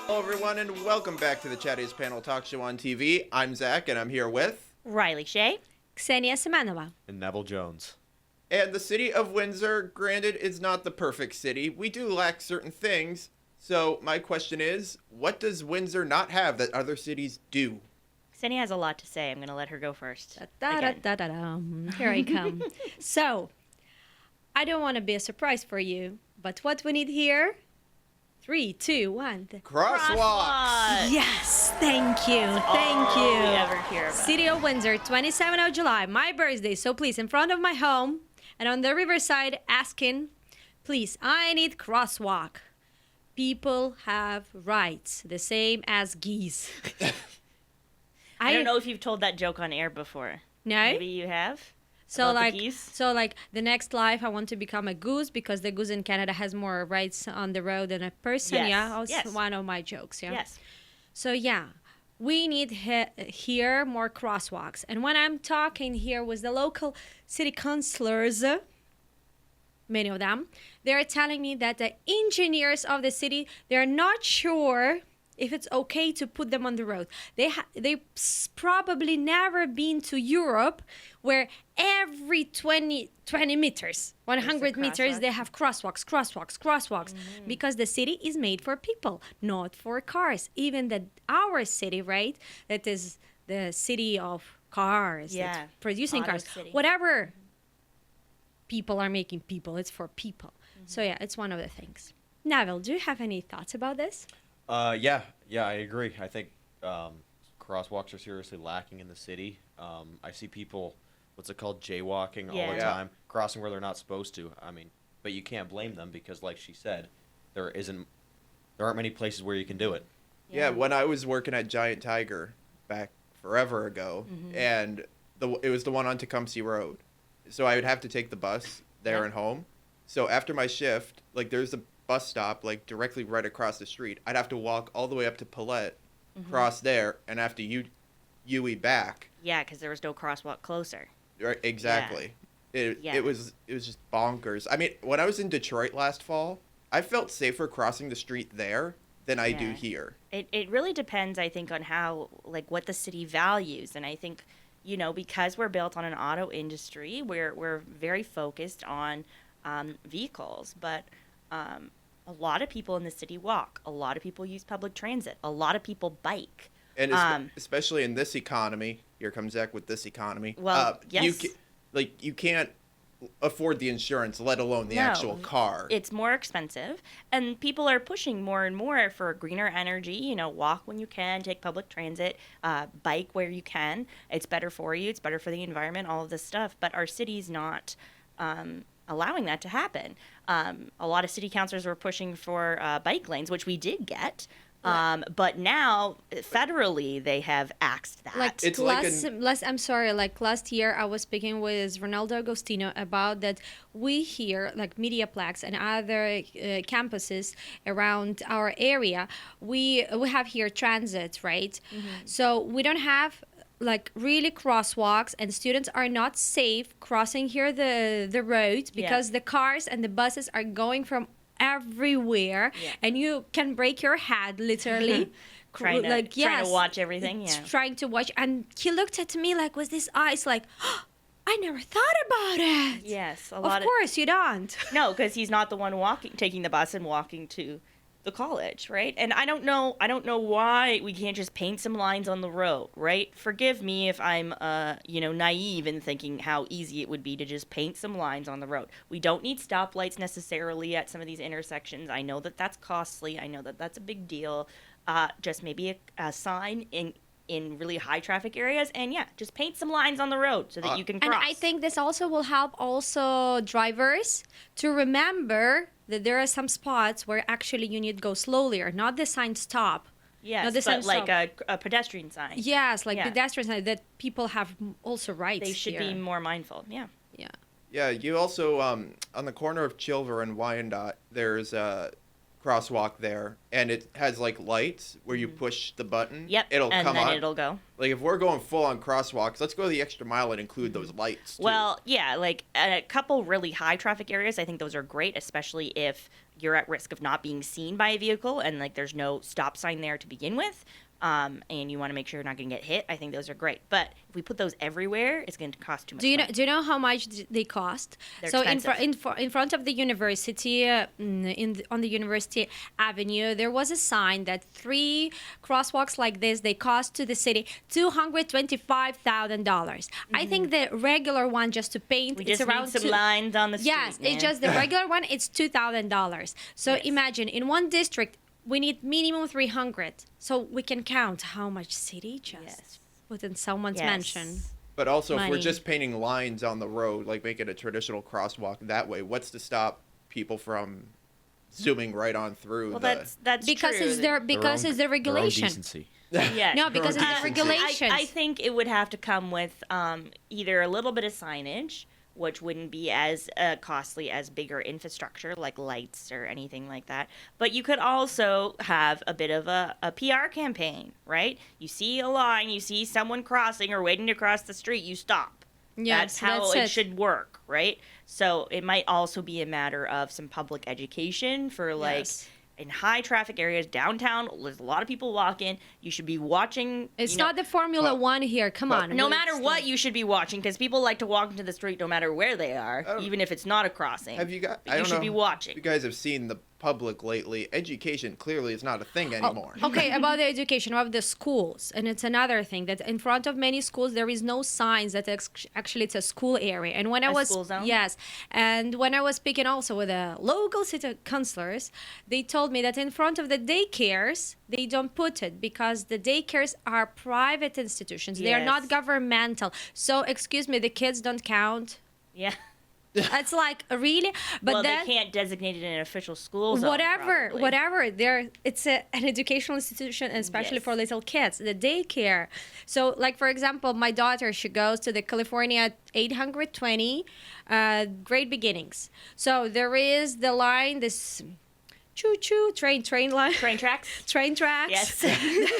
Hello, everyone, and welcome back to the Chattiest Panel Talk Show on TV. I'm Zach, and I'm here with... Riley Shea. Ksenia Semenova. And Neville Jones. And the city of Windsor, granted, is not the perfect city. We do lack certain things. So my question is, what does Windsor not have that other cities do? Ksenia has a lot to say. I'm going to let her go first. Here I come. So, I don't want to be a surprise for you, but what we need here? 3, 2, 1. Crosswalks! Yes, thank you. Thank All you. we ever hear about. City of Windsor, 27th of July, my birthday. So please, in front of my home and on the riverside, asking, please, I need crosswalk. People have rights, the same as geese. I don't know if you've told that joke on air before. No? Maybe you have. So about like, the geese? the next life, I want to become a goose because the goose in Canada has more rights on the road than a person. Yes, Yeah, that's yes. one of my jokes. Yeah. Yes. So yeah, we need here more crosswalks. And when I'm talking here with the local city councilors, many of them, they're telling me that the engineers of the city, they're not sure if it's okay to put them on the road. They probably never been to Europe where every 20 meters, 100 meters, they have crosswalks, because the city is made for people, not for cars. Even our city, right? That is the city of cars, that's producing Auto cars. city. Whatever people are making people, it's for people. So yeah, it's one of the things. Neville, do you have any thoughts about this? Yeah, I agree. I think crosswalks are seriously lacking in the city. I see people, what's it called, jaywalking all the time, crossing where they're not supposed to. I mean, but you can't blame them because, like she said, there aren't many places where you can do it. Yeah, when I was working at Giant Tiger back forever ago, and it was the one on Tecumseh Road. So I would have to take the bus there and home. So after my shift, like there's a bus stop like directly right across the street. I'd have to walk all the way up to Paulette, cross there, and after UE back. Yeah, because there was no crosswalk closer. Right, exactly. It was just bonkers. I mean, when I was in Detroit last fall, I felt safer crossing the street there than I do here. It really depends, I think, on how, like, what the city values. And I think, because we're built on an auto industry, we're very focused on vehicles. But a lot of people in the city walk. A lot of people use public transit. A lot of people bike. And especially in this economy, here comes Zach with this economy. Well, yes. You can't afford the insurance, let alone the actual car. It's more expensive, and people are pushing more and more for greener energy. Walk when you can, take public transit, bike where you can. It's better for you. It's better for the environment, all of this stuff. But our city's not allowing that to happen. A lot of city councilors were pushing for bike lanes, which we did get. But now, federally, they have axed that. Last year, I was speaking with Ronaldo Agostino about that we here, like Mediaplex and other campuses around our area, we have here transit, right? So we don't have like really crosswalks, and students are not safe crossing here the road because the cars and the buses are going from everywhere, and you can break your head literally trying to watch everything. Trying to watch, and he looked at me like with his eyes like, oh, I never thought about it. Yes, of course you don't. No, because he's not the one taking the bus and walking to the college, right? And I don't know why we can't just paint some lines on the road, right? Forgive me if I'm naive in thinking how easy it would be to just paint some lines on the road. We don't need stoplights necessarily at some of these intersections. I know that that's costly. I know that that's a big deal. Just maybe a sign in really high traffic areas, and just paint some lines on the road so that you can cross. And I think this also will help drivers to remember that there are some spots where actually you need to go slowly, or not the sign stop. Yes, but like a pedestrian sign. Yes, pedestrian sign, that people have also rights. They should be more mindful. Yeah. Yeah, you also, on the corner of Chilver and Wyandotte, there's crosswalk there, and it has like lights where you push the button. Yep. It'll and come then on. it'll go. Like if we're going full on crosswalks, let's go the extra mile and include those lights. Too. Well, yeah, like a couple really high traffic areas, I think those are great, especially if you're at risk of not being seen by a vehicle and like there's no stop sign there to begin with. And you want to make sure you're not going to get hit. I think those are great. But if we put those everywhere, it's going to cost too much. Do money. you know how much they cost? They're so expensive. in front of the university, on the University Avenue, there was a sign that 3 crosswalks like this they cost to the city $225,000. I think the regular one just to paint We it's just around need some two- lines on the street. Yes, man. it's just the regular one. It's $2,000. So Yes. imagine in one district we need minimum 300. So we can count how much city just Yes. put in someone's Yes. mansion. But also, if we're money. just painting lines on the road, like make it a traditional crosswalk that way, what's to stop people from zooming right on through? Well, the... that's Because true. it's their because it's the Their own regulation. decency. Yes. No, because it's the Decency. regulations. I think it would have to come with either a little bit of signage, which wouldn't be as costly as bigger infrastructure like lights or anything like that. But you could also have a bit of a PR campaign, right? You see a line, you see someone crossing or waiting to cross the street, you stop. Yes, That's how that's it it. should work, right? So it might also be a matter of some public education for like Yes. in high traffic areas downtown. There's a lot of people walking. You should be watching. It's you know, not the Formula One here. Come on. no Really, matter it's what, not- you should be watching because people like to walk into the street no matter where they are, Oh. even if it's not a crossing. Have you got? But I you don't should know be if watching. you guys have seen the public lately. Education clearly is not a thing anymore. Okay, about the education of the schools, and it's another thing that in front of many schools there is no signs that actually it's a school area. And when I A was school zone? yes, and when I was speaking also with the local city councilors, they told me that in front of the daycares they don't put it because the daycares are private institutions. They are not Yes. governmental. So excuse me, the kids don't count. Yeah. It's like really, but well, then they can't designate it an official school zone. whatever probably. it's an educational institution, and especially Yes. for little kids, the daycare. So like for example, my daughter, she goes to the California 820 Great Beginnings. So there is the line, this choo-choo train line, Train tracks. train tracks. Yes.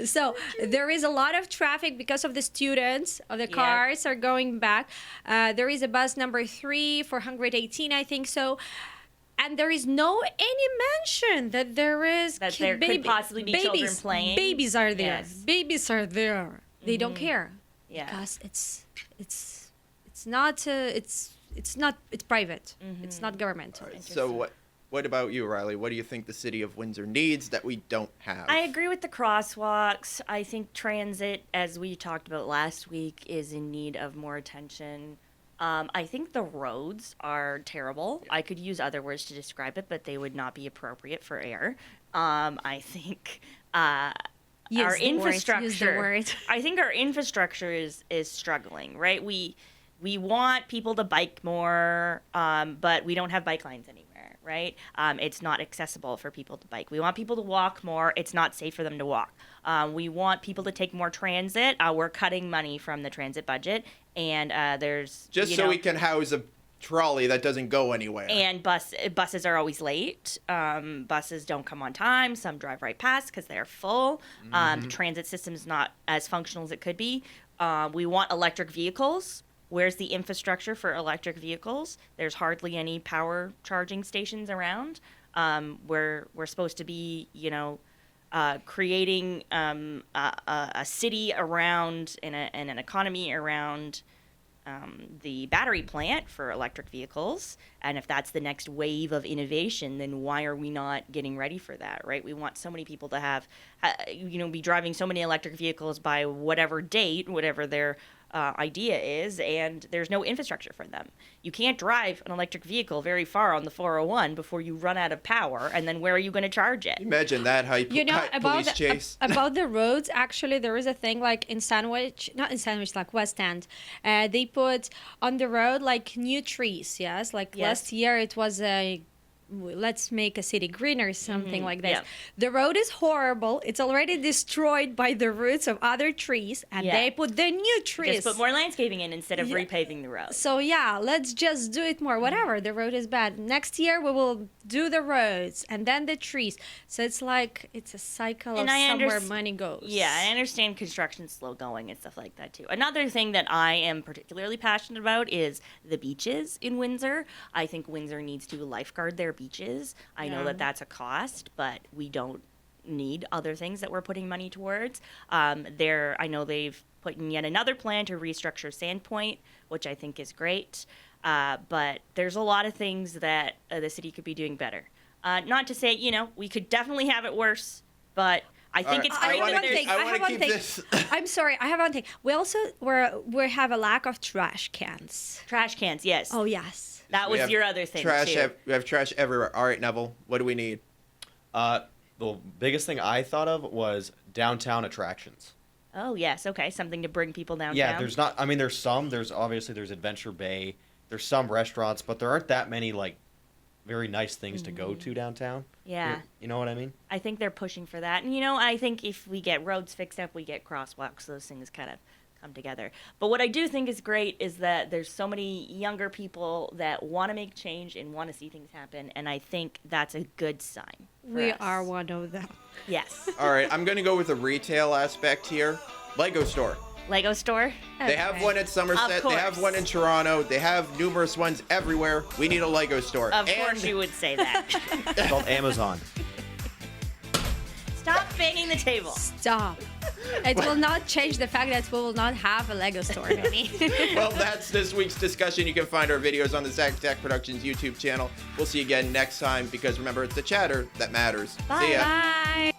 So there is a lot of traffic because of the students of the Yeah. cars are going back. There is a bus number 3 418, I think so. And there is no any mention that there is That there could possibly be children playing. Babies are there. Yes. Mm-hmm. Babies are there. They don't care Yeah. because it's not it's private. Mm-hmm. It's not governmental. All right, so what about you, Riley? What do you think the city of Windsor needs that we don't have? I agree with the crosswalks. I think transit, as we talked about last week, is in need of more attention. I think the roads are terrible. I could use other words to describe it, but they would not be appropriate for air. I think our Use the infrastructure. word. I think our infrastructure is struggling. Right? We want people to bike more, but we don't have bike lines anywhere. Right? It's not accessible for people to bike. We want people to walk more. It's not safe for them to walk. We want people to take more transit. We're cutting money from the transit budget, and there's Just you so know, we can house a trolley that doesn't go anywhere. and buses are always late. Buses don't come on time. Some drive right past because they're full. The transit system is not as functional as it could be. We want electric vehicles. Where's the infrastructure for electric vehicles? There's hardly any power charging stations around. We're supposed to be, creating a city around and an economy around the battery plant for electric vehicles. And if that's the next wave of innovation, then why are we not getting ready for that, right? We want so many people to have, be driving so many electric vehicles by whatever date, whatever their idea is, and there's no infrastructure for them. You can't drive an electric vehicle very far on the 401 before you run out of power, and then where are you going to charge it? Imagine that high, You know, high about police chase. about the roads, actually there is a thing like in Sandwich, not in Sandwich, like West End, they put on the road like new trees. Yes, like Yes. last year it was a let's make a city greener, something like this. yeah. The road is horrible. It's already destroyed by the roots of other trees, and Yeah. they put the new trees. Just put more landscaping in instead of Yeah. repaving the road. So yeah, let's just do it more. Whatever, the road is bad. Next year we will do the roads and then the trees. So it's like it's a cycle And of I somewhere underst- money goes. Yeah, I understand construction's slow going and stuff like that too. Another thing that I am particularly passionate about is the beaches in Windsor. I think Windsor needs to lifeguard their beaches. I know Yeah. that that's a cost, but we don't need other things that we're putting money towards. I know they've put in yet another plan to restructure Sandpoint, which I think is great. But there's a lot of things that the city could be doing better. Not to say, we could definitely have it worse, but I think Alright, it's I great have that one there's. thing. I I wanna have one keep thing. this- I'm sorry. I have one thing. We also we have a lack of trash cans. Trash cans, yes. Oh yes. That We was have your other thing, Trash. too. We have trash everywhere. All right, Neville. What do we need? The biggest thing I thought of was downtown attractions. Oh, yes. Okay. Something to bring people downtown. Yeah, there's not. I mean, there's some. There's Adventure Bay. There's some restaurants, but there aren't that many like very nice things to go to downtown. Yeah. You know what I mean? I think they're pushing for that. And, I think if we get roads fixed up, we get crosswalks. Those things kind of come together. But what I do think is great is that there's so many younger people that want to make change and want to see things happen. And I think that's a good sign. for We us. are one of them. Yes. All right, I'm going to go with the retail aspect here. Lego store. Lego store? They have one at Somerset. They have course. one in Toronto. They have numerous ones everywhere. We need a Lego store. Of And course you would say that. It's called Amazon. Stop banging the table. Stop. It will not change the fact that we will not have a Lego store. Well, that's this week's discussion. You can find our videos on the Zach Tech Productions YouTube channel. We'll see you again next time because remember, it's the chatter that matters. Bye. See ya. Bye.